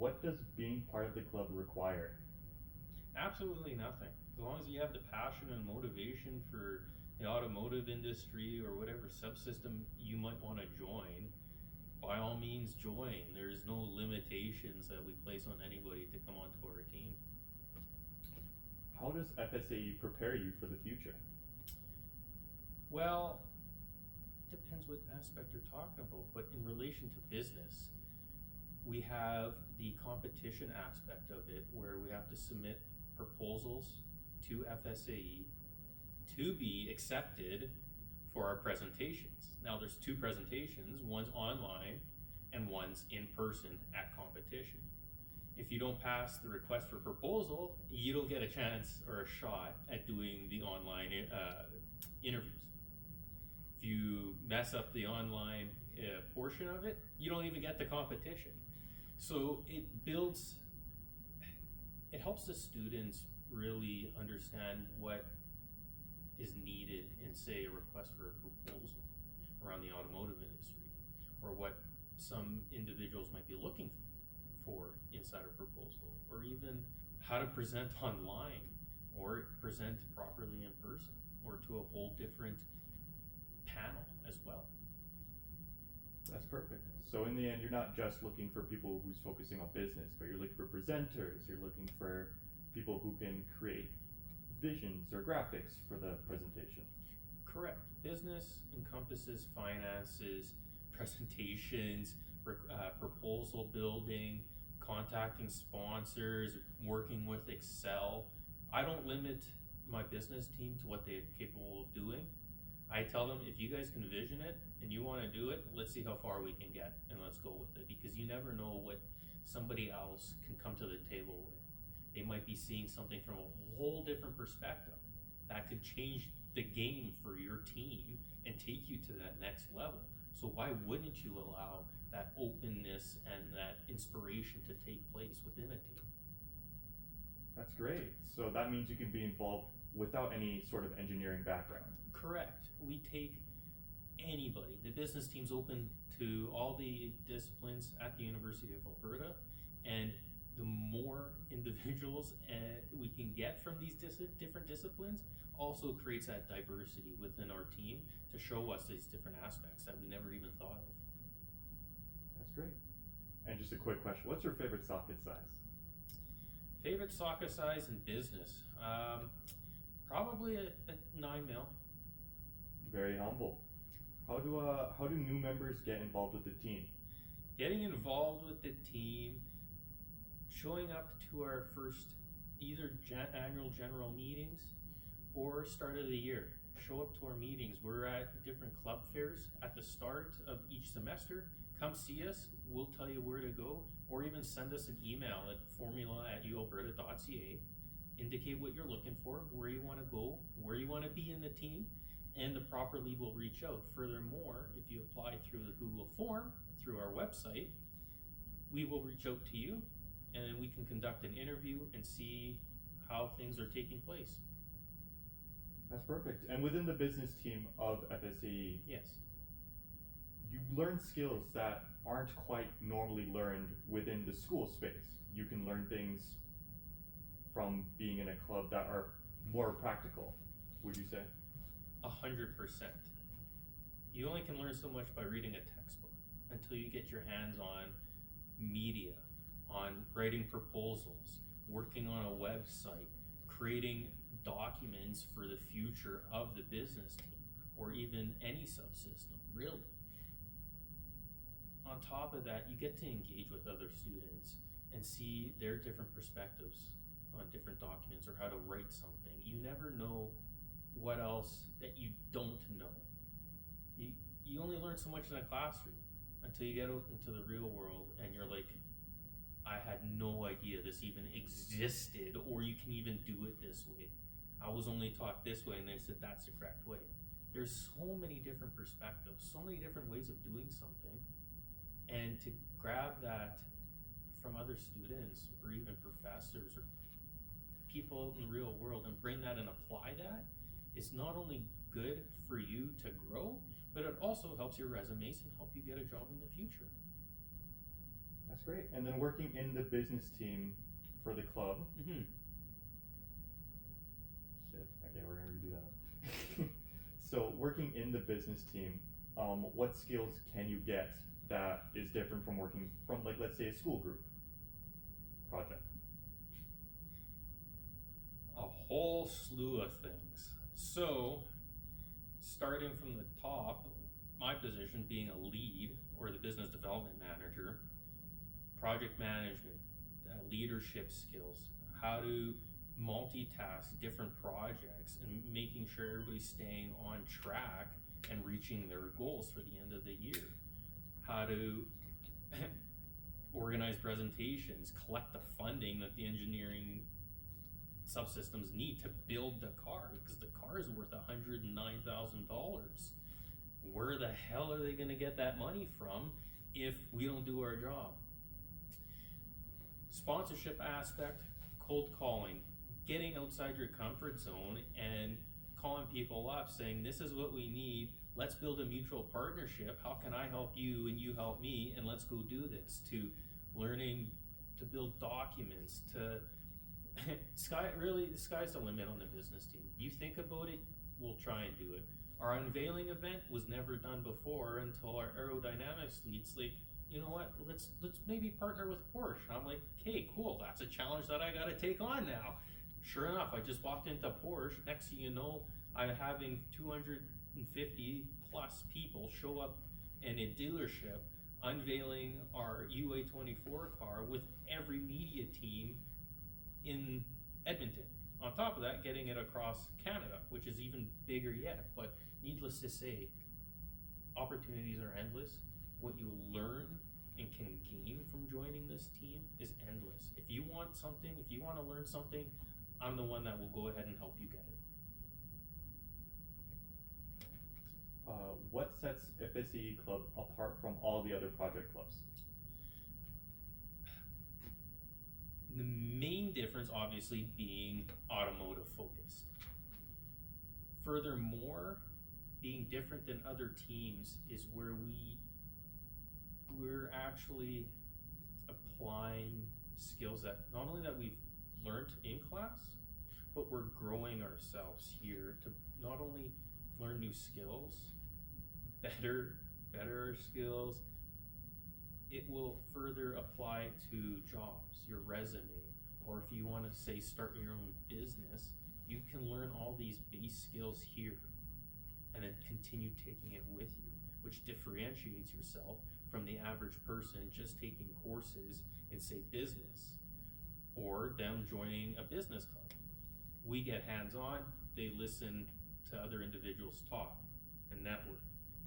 what does being part of the club require? Absolutely nothing. As long as you have the passion and motivation for the automotive industry or whatever subsystem you might want to join, by all means join. There's no limitations that we place on anybody to come onto our team. How does FSAE prepare you for the future? Well, depends what aspect you're talking about, but in relation to business, we have the competition aspect of it where we have to submit proposals to FSAE to be accepted for our presentations. Now there's two presentations, one's online and one's in person at competition. If you don't pass the request for proposal, you don't get a chance or a shot at doing the online interviews. If you mess up the online portion of it, you don't even get the competition. So it helps the students really understand what is needed in, say, a request for a proposal around the automotive industry, or what some individuals might be looking for inside a proposal, or even how to present online or present properly in person, or to a whole different panel as well. That's perfect. So in the end, you're not just looking for people who's focusing on business, but you're looking for presenters, you're looking for people who can create visions or graphics for the presentation. Correct. Business encompasses finances, presentations, proposal building, contacting sponsors, working with Excel. I don't limit my business team to what they're capable of doing. I tell them, if you guys can vision it and you want to do it, let's see how far we can get and let's go with it, because you never know what somebody else can come to the table with. They might be seeing something from a whole different perspective that could change the game for your team and take you to that next level. So why wouldn't you allow that openness and that inspiration to take place within a team? That's great. So that means you can be involved without any sort of engineering background. Correct. We take anybody. The business team's open to all the disciplines at the University of Alberta, and the more individuals we can get from these different disciplines also creates that diversity within our team to show us these different aspects that we never even thought of. That's great. And just a quick question, what's your favorite socket size? Favorite socket size in business? Probably a 9 mil. Very humble. How do new members get involved with the team? Getting involved with the team, showing up to our first either annual general meetings or start of the year. Show up to our meetings. We're at different club fairs at the start of each semester. Come see us. We'll tell you where to go, or even send us an email at formula@ualberta.ca. Indicate what you're looking for, where you want to go, where you want to be in the team, and the proper lead will reach out. Furthermore, if you apply through the Google form, through our website, we will reach out to you and we can conduct an interview and see how things are taking place. That's perfect. And within the business team of FSAE, Yes. you learn skills that aren't quite normally learned within the school space. You can learn things from being in a club that are more practical, would you say? 100%. You only can learn so much by reading a textbook until you get your hands on media, on writing proposals, working on a website, creating documents for the future of the business team, or even any subsystem, really. On top of that, you get to engage with other students and see their different perspectives on different documents or how to write something. You never know what else that you don't know. You only learn so much in a classroom until you get out into the real world and you're like, I had no idea this even existed, or you can even do it this way. I was only taught this way and they said that's the correct way. There's so many different perspectives, so many different ways of doing something, and to grab that from other students or even professors or people in the real world and bring that and apply that, it's not only good for you to grow, but it also helps your resumes and help you get a job in the future. That's great. And then working in the business team for the club. Mm-hmm. Shit. Okay, we're gonna redo that. So working in the business team, what skills can you get that is different from working from, like, let's say a school group project? A whole slew of things. So, starting from the top, my position being a lead or the business development manager, project management, leadership skills, how to multitask different projects and making sure everybody's staying on track and reaching their goals for the end of the year, how to organize presentations, collect the funding that the engineering subsystems need to build the car, because the car is worth $109,000. Where the hell are they going to get that money from if we don't do our job? Sponsorship aspect, cold calling, getting outside your comfort zone and calling people up saying, this is what we need, let's build a mutual partnership, how can I help you and you help me, and let's go do this, to learning to build documents, to the sky's the limit on the business team. You think about it, we'll try and do it. Our unveiling event was never done before until our aerodynamics lead's like, you know what, let's maybe partner with Porsche. I'm like, okay, cool, that's a challenge that I gotta take on now. Sure enough, I just walked into Porsche, next thing you know, I'm having 250 plus people show up in a dealership unveiling our UA24 car with every media team in Edmonton. On top of that, getting it across Canada, which is even bigger yet. But needless to say, opportunities are endless. What you learn and can gain from joining this team is endless. If you want something, if you want to learn something, I'm the one that will go ahead and help you get it. What sets FSAE Club apart from all the other project clubs? The main difference, obviously, being automotive focused. Furthermore, being different than other teams is where we're actually applying skills that not only that we've learned in class, but we're growing ourselves here to not only learn new skills, better our skills. It will further apply to jobs, your resume, or if you want to say start your own business, you can learn all these base skills here and then continue taking it with you, which differentiates yourself from the average person just taking courses in, say, business, or them joining a business club. We get hands-on, they listen to other individuals talk and network.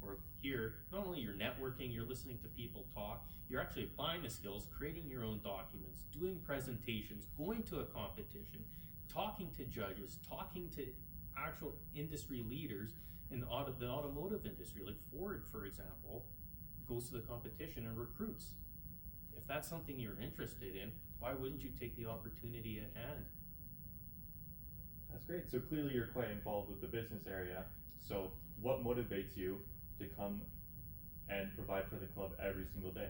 Or here, not only you're networking, you're listening to people talk, you're actually applying the skills, creating your own documents, doing presentations, going to a competition, talking to judges, talking to actual industry leaders in the automotive industry, like Ford, for example, goes to the competition and recruits. If that's something you're interested in, why wouldn't you take the opportunity at hand? That's great. So clearly you're quite involved with the business area. So what motivates you to come and provide for the club every single day?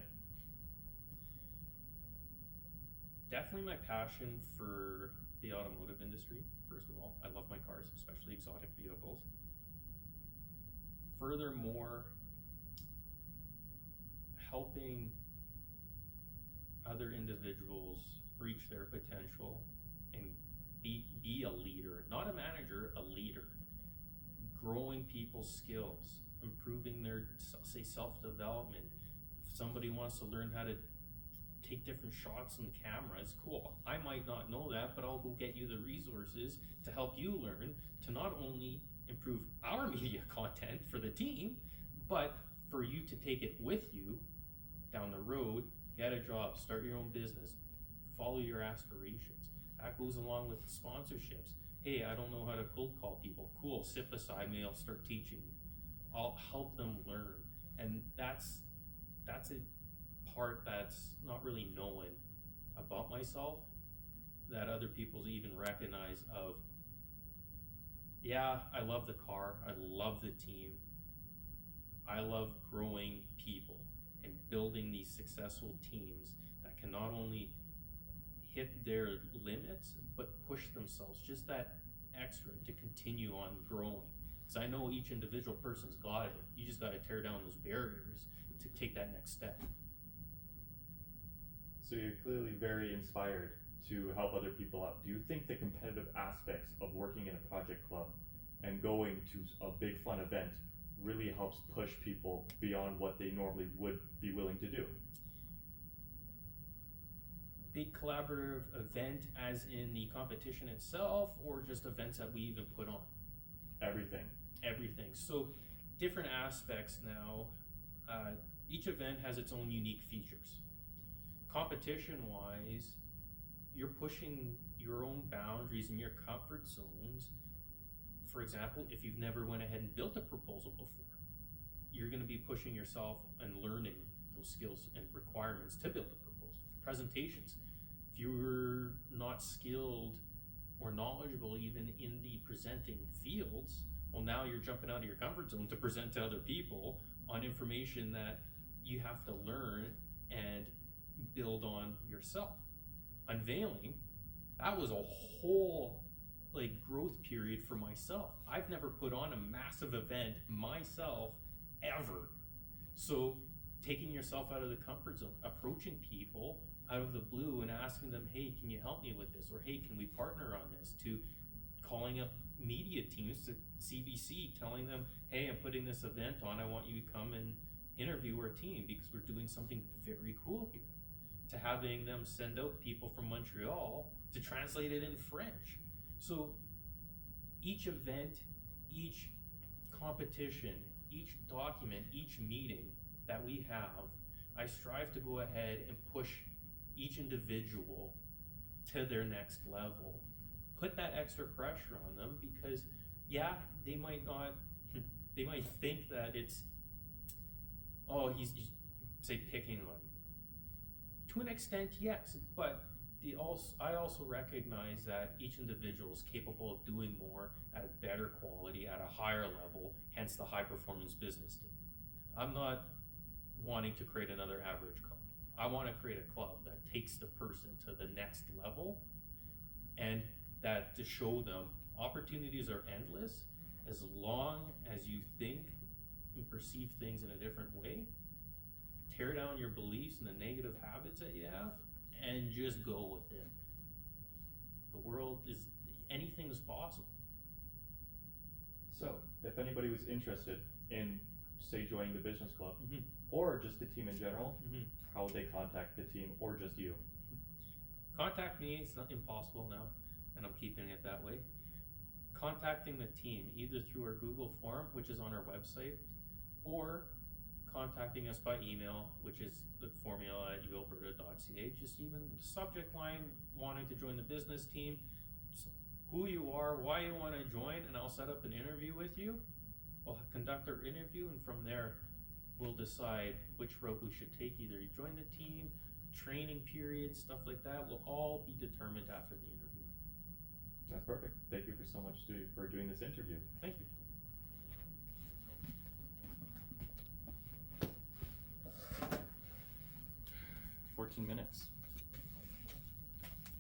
Definitely my passion for the automotive industry, first of all. I love my cars, especially exotic vehicles. Furthermore, helping other individuals reach their potential and be a leader, not a manager, a leader. Growing people's skills, improving their, say, self-development. If somebody wants to learn how to take different shots on camera, it's cool. I might not know that, but I'll go get you the resources to help you learn to not only improve our media content for the team, but for you to take it with you down the road, get a job, start your own business, follow your aspirations. That goes along with sponsorships. Hey, I don't know how to cold call people. Cool, sit beside me, I'll start teaching you. I'll help them learn. And that's a part that's not really known about myself that other people even recognize of, yeah, I love the car, I love the team, I love growing people and building these successful teams can not only hit their limits, but push themselves just that extra to continue on growing. Because I know each individual person's got it. You just got to tear down those barriers to take that next step. So you're clearly very inspired to help other people out. Do you think the competitive aspects of working in a project club and going to a big fun event really helps push people beyond what they normally would be willing to do? Big collaborative event as in the competition itself, or just events that we even put on? Everything. Everything. So different aspects now. Each event has its own unique features. Competition wise, you're pushing your own boundaries and your comfort zones. For example, if you've never went ahead and built a proposal before, you're going to be pushing yourself and learning those skills and requirements to build a proposal. Presentations, if you're not skilled or knowledgeable even in the presenting fields, well, now you're jumping out of your comfort zone to present to other people on information that you have to learn and build on yourself. Unveiling, that was a whole growth period for myself. I've never put on a massive event myself ever. So taking yourself out of the comfort zone, approaching people out of the blue and asking them, hey, can you help me with this? Or hey, can we partner on this? To calling up media teams to CBC, telling them, hey, I'm putting this event on, I want you to come and interview our team because we're doing something very cool here. To having them send out people from Montreal to translate it in French. So each event, each competition, each document, each meeting that we have, I strive to go ahead and push each individual to their next level. Put that extra pressure on them because, yeah, they might think that it's, oh, he's say picking on me. To an extent, yes, but I also recognize that each individual is capable of doing more at a better quality, at a higher level, hence the high performance business team. I'm not wanting to create another average club. I want to create a club that takes the person to the next level, and that to show them opportunities are endless as long as you think and perceive things in a different way. Tear down your beliefs and the negative habits that you have and just go with it. The world is, anything is possible. So if anybody was interested in, say, joining the business club, Mm-hmm. or just the team in general, Mm-hmm. how would they contact the team or just you? Contact me, it's not impossible now, and I'm keeping it that way. Contacting the team either through our Google form, which is on our website, or contacting us by email, which is the formula@ualberta.ca. Just even the subject line, wanting to join the business team, who you are, why you want to join, and I'll set up an interview with you. We'll conduct our interview, and from there, we'll decide which route we should take. Either you join the team, training periods, stuff like that will all be determined after the interview. That's perfect. Thank you for doing this interview. Thank you. 14 minutes.